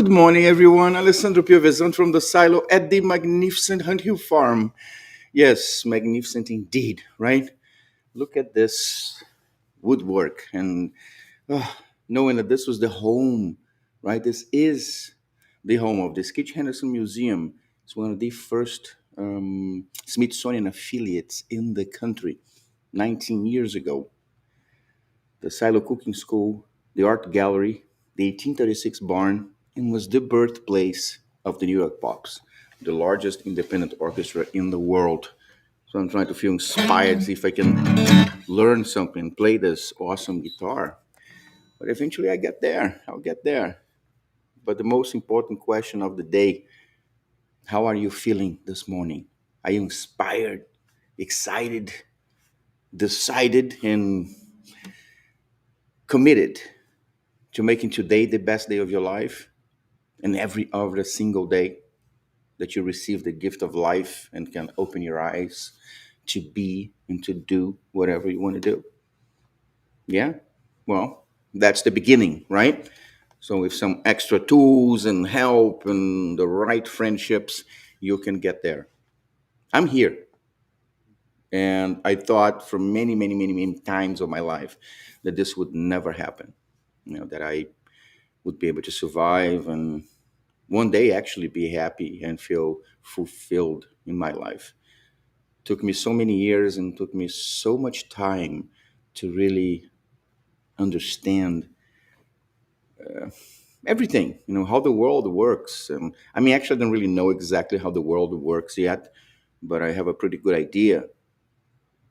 Good morning, everyone. Alessandro Piovesan from the silo at the magnificent Hunt Hill Farm. Yes, magnificent indeed, right? Look at this woodwork and uh, knowing that this was the home, right? This is the home of the Skitch Henderson Museum. It's one of the first Smithsonian affiliates in the country 19 years ago. The Silo Cooking School, the Art Gallery, the 1836 barn, and was the birthplace of the New York Pops, the largest independent orchestra in the world. So I'm trying to feel inspired, see if I can learn something, play this awesome guitar. But eventually I get there. I'll get there. But the most important question of the day, how are you feeling this morning? Are you inspired, excited, decided, and committed to making today the best day of your life? And every other single day that you receive the gift of life and can open your eyes to be and to do whatever you want to do. Yeah? Well, that's the beginning, right? So, with some extra tools and help and the right friendships, you can get there. I'm here. And I thought for many, many, many, many times of my life that this would never happen. That I would be able to survive and one day actually be happy and feel fulfilled in my life. Took me so many years and took me so much time to really understand everything, how the world works. I mean, actually, I don't really know exactly how the world works yet, but I have a pretty good idea.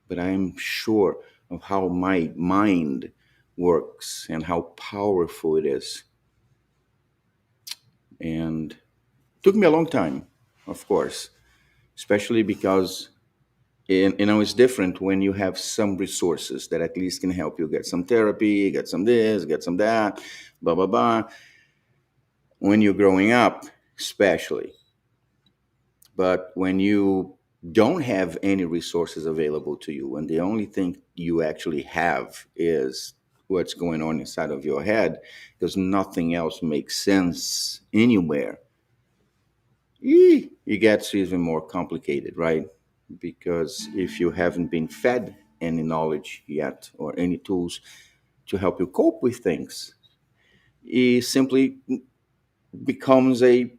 But I'm sure of how my mind works and how powerful it is. And took me a long time, of course, especially because it's different when you have some resources that at least can help you get some therapy, get some this, get some that, blah blah blah. When you're growing up, especially, but when you don't have any resources available to you, and the only thing you actually have is what's going on inside of your head, because nothing else makes sense anywhere, it gets even more complicated, right? Because if you haven't been fed any knowledge yet or any tools to help you cope with things, it simply becomes a,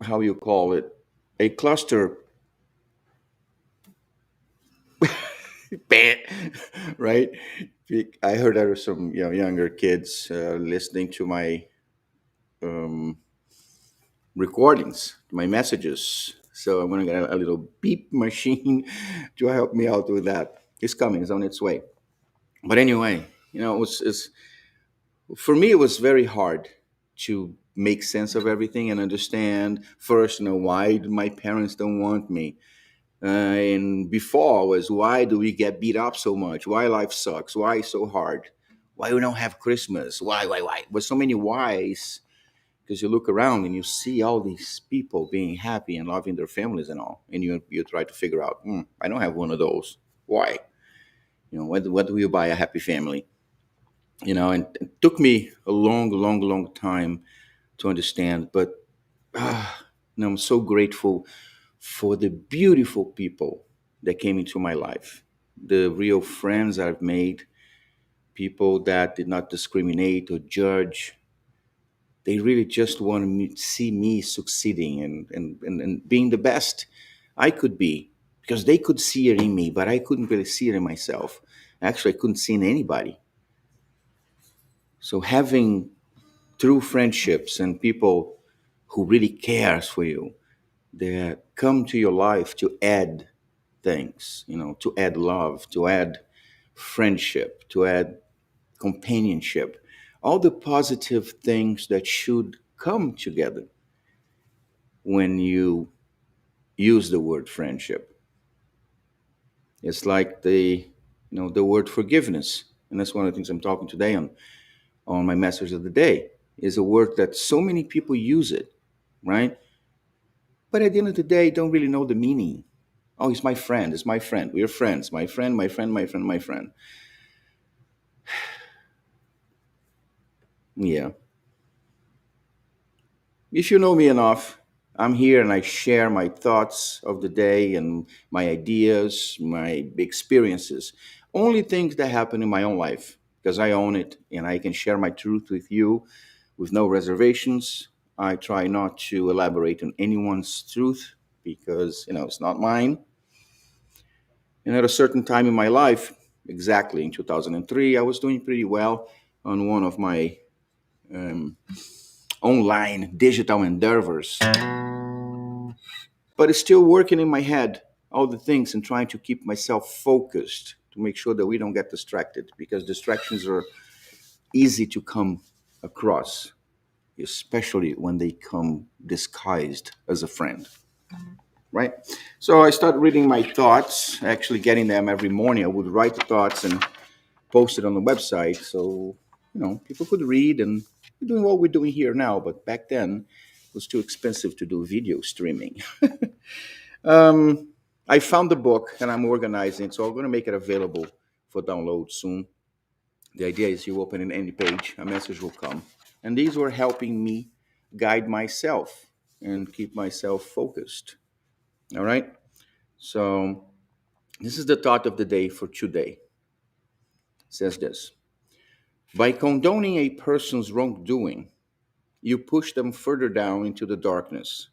how you call it, a cluster, right? I heard there were some younger kids listening to my um, recordings, my messages. So I'm going to get a little beep machine to help me out with that. It's coming, it's on its way. But anyway, for me, it was very hard to make sense of everything and understand first, why my parents don't want me. And before was, why do we get beat up so much? Why life sucks? Why so hard? Why we don't have Christmas? Why? With so many whys, because you look around and you see all these people being happy and loving their families and all, and you try to figure out, I don't have one of those. Why? What do you buy a happy family? And it took me a long, long, long time to understand. But I'm so grateful for the beautiful people that came into my life, the real friends I've made, people that did not discriminate or judge. They really just wanted me to see me succeeding and being the best I could be, because they could see it in me, but I couldn't really see it in myself. Actually, I couldn't see it in anybody. So having true friendships and people who really cares for you, that come to your life to add things, to add love, to add friendship, to add companionship, all the positive things that should come together when you use the word friendship. It's like the word forgiveness, and that's one of the things I'm talking today on my message of the day. Is a word that so many people use it, right? But at the end of the day, don't really know the meaning. Oh, he's my friend. It's my friend. We're friends. My friend, my friend, my friend, my friend. Yeah. If you know me enough, I'm here and I share my thoughts of the day and my ideas, my experiences, only things that happen in my own life because I own it and I can share my truth with you with no reservations. I try not to elaborate on anyone's truth because, it's not mine. And at a certain time in my life, exactly in 2003, I was doing pretty well on one of my online digital endeavors, but it's still working in my head, all the things, and trying to keep myself focused to make sure that we don't get distracted because distractions are easy to come across, especially when they come disguised as a friend, right? So I started reading my thoughts, actually getting them every morning. I would write the thoughts and post it on the website so, people could read, and we're doing what we're doing here now, but back then it was too expensive to do video streaming. I found the book and I'm organizing it, so I'm going to make it available for download soon. The idea is you open in any page, a message will come. And these were helping me guide myself and keep myself focused. All right. So this is the thought of the day for today. It says this: by condoning a person's wrongdoing, you push them further down into the darkness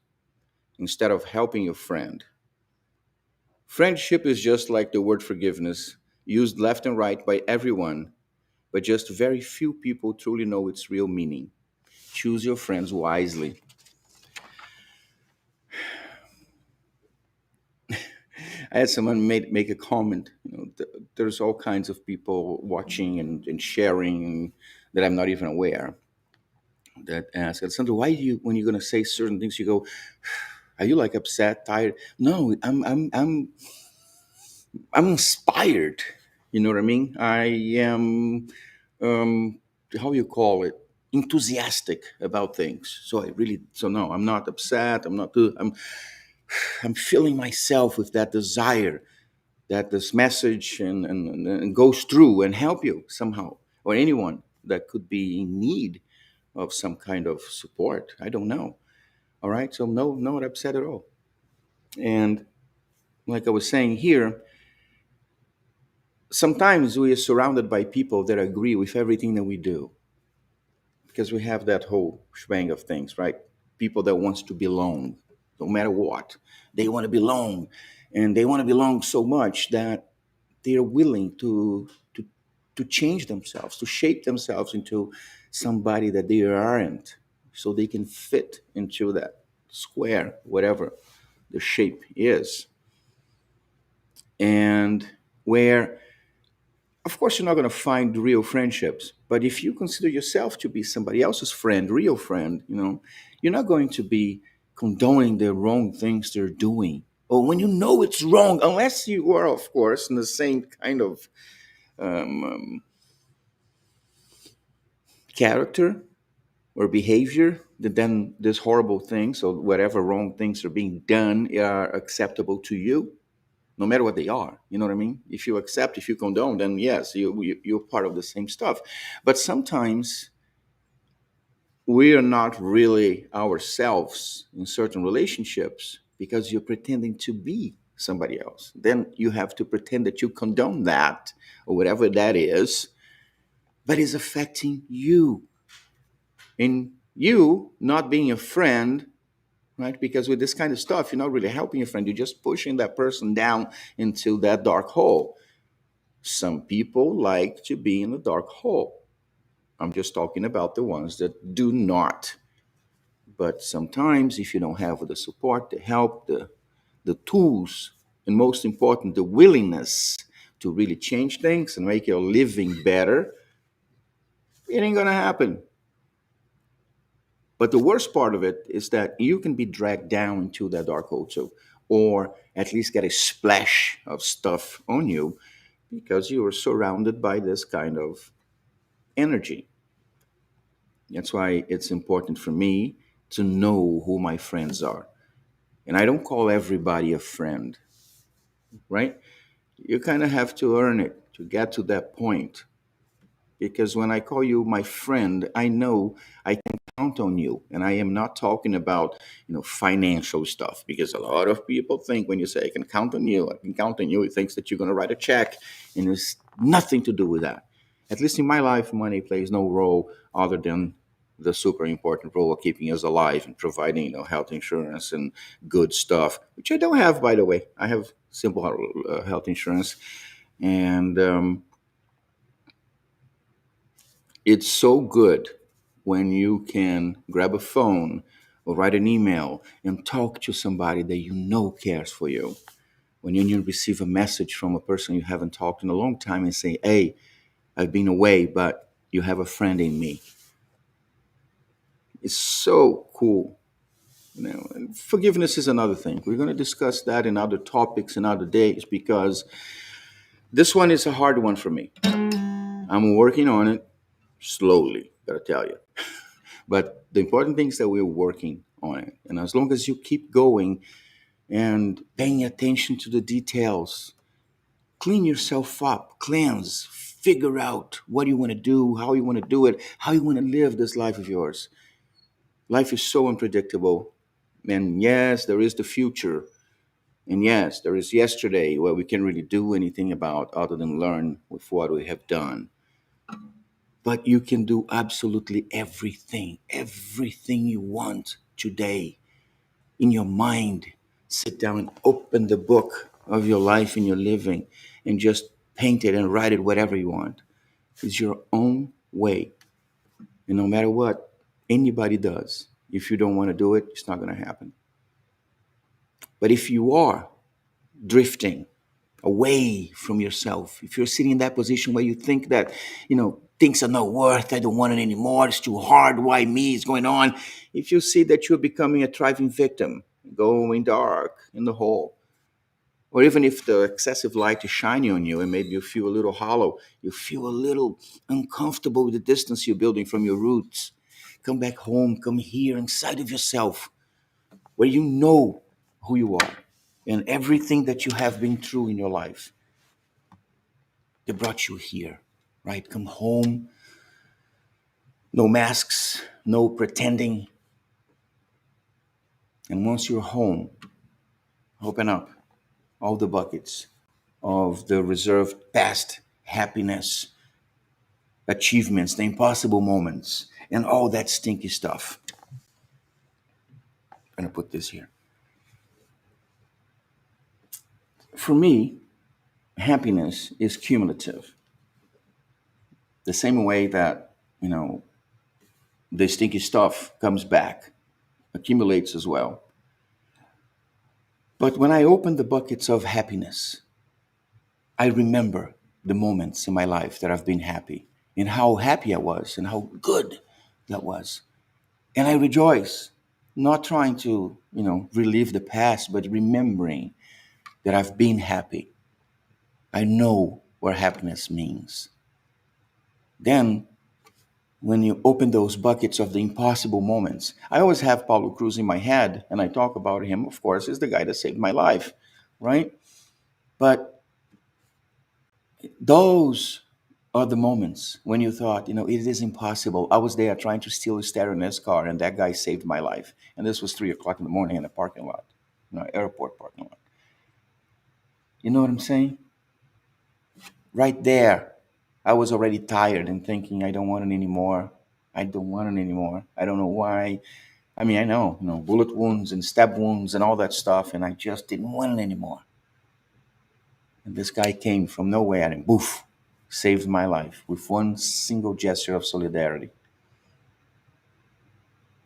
instead of helping your friend. Friendship is just like the word forgiveness, used left and right by everyone, but just very few people truly know its real meaning. Choose your friends wisely. I had someone make a comment. There's all kinds of people watching and sharing that I'm not even aware. That ask, Alessandro, why do you, when you're gonna say certain things, you go, are you like upset, tired? No, I'm inspired. You know what I mean? I am, um, how you call it, enthusiastic about things. So no, I'm not upset. I'm filling myself with that desire that this message and goes through and help you somehow, or anyone that could be in need of some kind of support. I don't know. All right. So no, not upset at all. And like I was saying here, sometimes we are surrounded by people that agree with everything that we do because we have that whole shebang of things, right? People that wants to belong, no matter what. They want to belong, and they want to belong so much that they are willing to change themselves, to shape themselves into somebody that they aren't, so they can fit into that square, whatever the shape is. And where, of course, you're not going to find real friendships, but if you consider yourself to be somebody else's friend, real friend, you're not going to be condoning the wrong things they're doing, or when you know it's wrong, unless you are, of course, in the same kind of um, character or behavior, that then this horrible things or whatever wrong things are being done are acceptable to you, no matter what they are. You know what I mean? If you accept, if you condone, then yes, you're part of the same stuff. But sometimes we are not really ourselves in certain relationships because you're pretending to be somebody else. Then you have to pretend that you condone that or whatever that is, but it's affecting you. And you not being a friend, right? Because with this kind of stuff, you're not really helping your friend. You're just pushing that person down into that dark hole. Some people like to be in the dark hole. I'm just talking about the ones that do not. But sometimes, if you don't have the support, the help, the tools, and most important, the willingness to really change things and make your living better, it ain't gonna happen. But the worst part of it is that you can be dragged down into that dark hole too, or at least get a splash of stuff on you because you are surrounded by this kind of energy. That's why it's important for me to know who my friends are. And I don't call everybody a friend, right? You kind of have to earn it to get to that point. Because when I call you my friend, I know I can count on you. And I am not talking about, financial stuff, because a lot of people think when you say I can count on you, I can count on you, it thinks that you're going to write a check, and it's nothing to do with that. At least in my life, money plays no role other than the super important role of keeping us alive and providing, health insurance and good stuff, which I don't have, by the way. I have simple health insurance, and it's so good when you can grab a phone or write an email and talk to somebody that you know cares for you. When you receive a message from a person you haven't talked in a long time and say, hey, I've been away, but you have a friend in me. It's so cool. And forgiveness is another thing. We're going to discuss that in other topics and other days, because this one is a hard one for me. I'm working on it slowly, gotta tell you. But the important thing is that we're working on it. And as long as you keep going and paying attention to the details, clean yourself up, cleanse, figure out what you want to do, how you want to do it, how you want to live this life of yours. Life is so unpredictable. And yes, there is the future. And yes, there is yesterday where we can't really do anything about other than learn with what we have done. But you can do absolutely everything you want today in your mind. Sit down and open the book of your life and your living and just paint it and write it whatever you want. It's your own way. And no matter what anybody does, if you don't want to do it, it's not going to happen. But if you are drifting away from yourself, if you're sitting in that position where you think that, things are not worth, I don't want it anymore, it's too hard, why me, it's going on. If you see that you're becoming a thriving victim, going dark in the hole, or even if the excessive light is shining on you and maybe you feel a little hollow, you feel a little uncomfortable with the distance you're building from your roots, come back home, come here inside of yourself, where you know who you are and everything that you have been through in your life that brought you here, right? Come home, no masks, no pretending. And once you're home, open up all the buckets of the reserved past happiness, achievements, the impossible moments, and all that stinky stuff. I'm going to put this here. For me, happiness is cumulative. The same way that, the stinky stuff comes back, accumulates as well. But when I open the buckets of happiness, I remember the moments in my life that I've been happy and how happy I was and how good that was. And I rejoice, not trying to, relive the past, but remembering that I've been happy. I know what happiness means. Then, when you open those buckets of the impossible moments, I always have Paulo Cruz in my head, and I talk about him, of course, as the guy that saved my life, right? But those are the moments when you thought, it is impossible. I was there trying to steal a stereo in his car, and that guy saved my life. And this was 3 o'clock in the morning in a parking lot, airport parking lot. You know what I'm saying? Right there, I was already tired and thinking, I don't want it anymore. I don't want it anymore. I don't know why. I mean, I know, bullet wounds and stab wounds and all that stuff, and I just didn't want it anymore. And this guy came from nowhere and boof, saved my life with one single gesture of solidarity.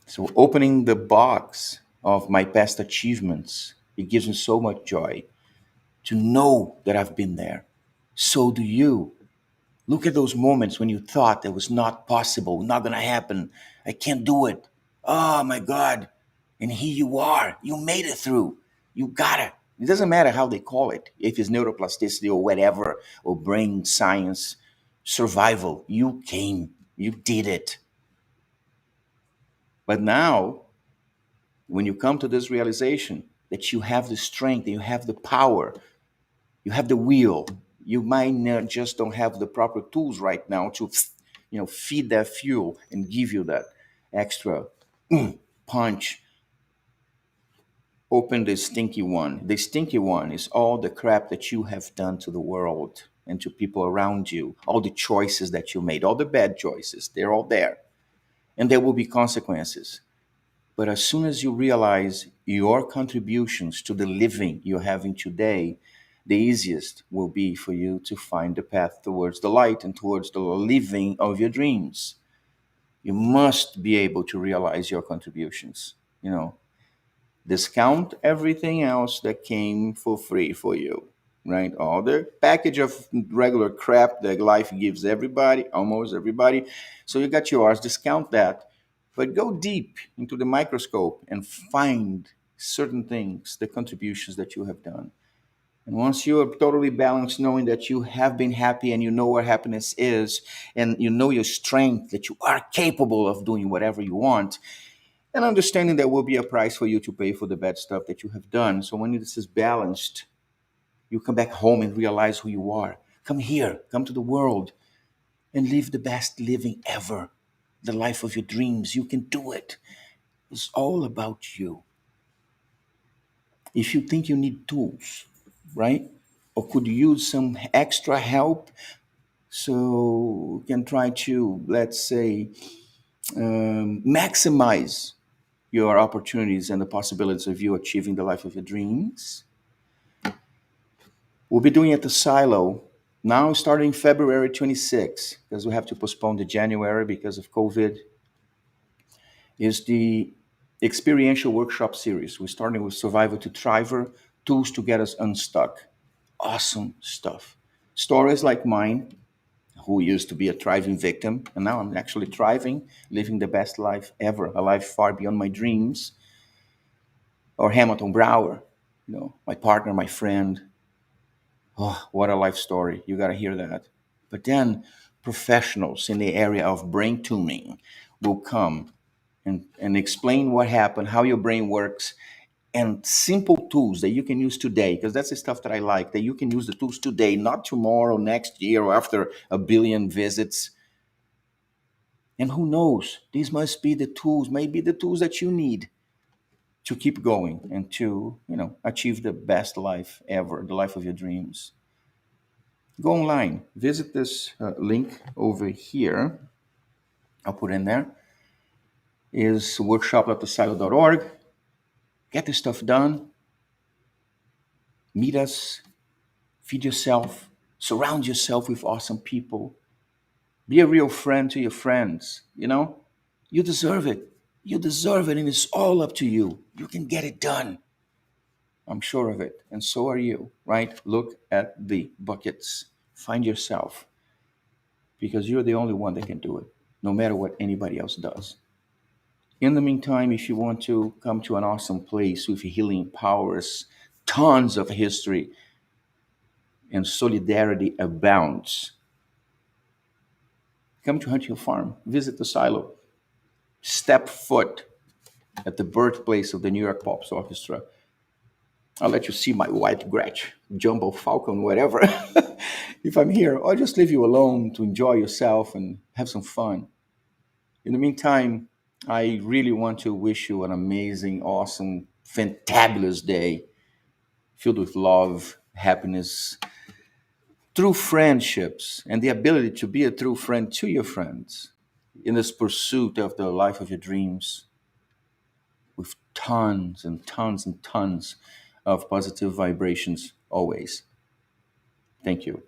So opening the box of my past achievements, it gives me so much joy to know that I've been there. So do you. Look at those moments when you thought it was not possible, not going to happen. I can't do it. Oh my God. And here you are. You made it through. You got it. It doesn't matter how they call it, if it's neuroplasticity or whatever, or brain science, survival. You came. You did it. But now, when you come to this realization that you have the strength, you have the power, you have the will, you might not just don't have the proper tools right now to, feed that fuel and give you that. extra punch. Open the stinky one. The stinky one is all the crap that you have done to the world and to people around you, all the choices that you made, all the bad choices. They're all there. And there will be consequences. But as soon as you realize your contributions to the living you're having today, the easiest will be for you to find the path towards the light and towards the living of your dreams. You must be able to realize your contributions. You know, discount everything else that came for free for you, right? All the package of regular crap that life gives everybody, almost everybody. So you got yours, discount that, but go deep into the microscope and find certain things, the contributions that you have done. And once you are totally balanced, knowing that you have been happy and you know where happiness is, and you know your strength, that you are capable of doing whatever you want, and understanding there will be a price for you to pay for the bad stuff that you have done. So when this is balanced, you come back home and realize who you are. Come here, come to the world, and live the best living ever. The life of your dreams. You can do it. It's all about you. If you think you need tools, right? Or could use some extra help, so you can try to, let's say, maximize your opportunities and the possibilities of you achieving the life of your dreams. We'll be doing it at the Silo now starting February 26th, because we have to postpone the January because of COVID, is the experiential workshop series. We're starting with Survivor to Thriver, tools to get us unstuck. Awesome stuff. Stories like mine, who used to be a thriving victim, and now I'm actually thriving, living the best life ever, a life far beyond my dreams. Or Hamilton Brower, my partner, my friend. Oh, what a life story. You got to hear that. But then professionals in the area of brain tuning will come and explain what happened, how your brain works, and simple tools that you can use today, because that's the stuff that I like, that you can use the tools today, not tomorrow, next year, or after a billion visits. And who knows, these must be the tools, maybe the tools that you need to keep going and to, achieve the best life ever, the life of your dreams. Go online, visit this link over here. I'll put in there. Is workshop.thesilo.org. Get this stuff done. Meet us. Feed yourself. Surround yourself with awesome people. Be a real friend to your friends. You deserve it. You deserve it, and it's all up to you. You can get it done. I'm sure of it. And so are you, right? Look at the buckets. Find yourself, because you're the only one that can do it, no matter what anybody else does. In the meantime, if you want to come to an awesome place with healing powers, tons of history, and solidarity abounds, come to Hunt Hill Farm, visit the silo, step foot at the birthplace of the New York Pops Orchestra. I'll let you see my white Gretsch, Jumbo Falcon, whatever, if I'm here, or just leave you alone to enjoy yourself and have some fun. In the meantime, I really want to wish you an amazing, awesome, fantabulous day filled with love, happiness, true friendships, and the ability to be a true friend to your friends in this pursuit of the life of your dreams, with tons and tons and tons of positive vibrations always. Thank you.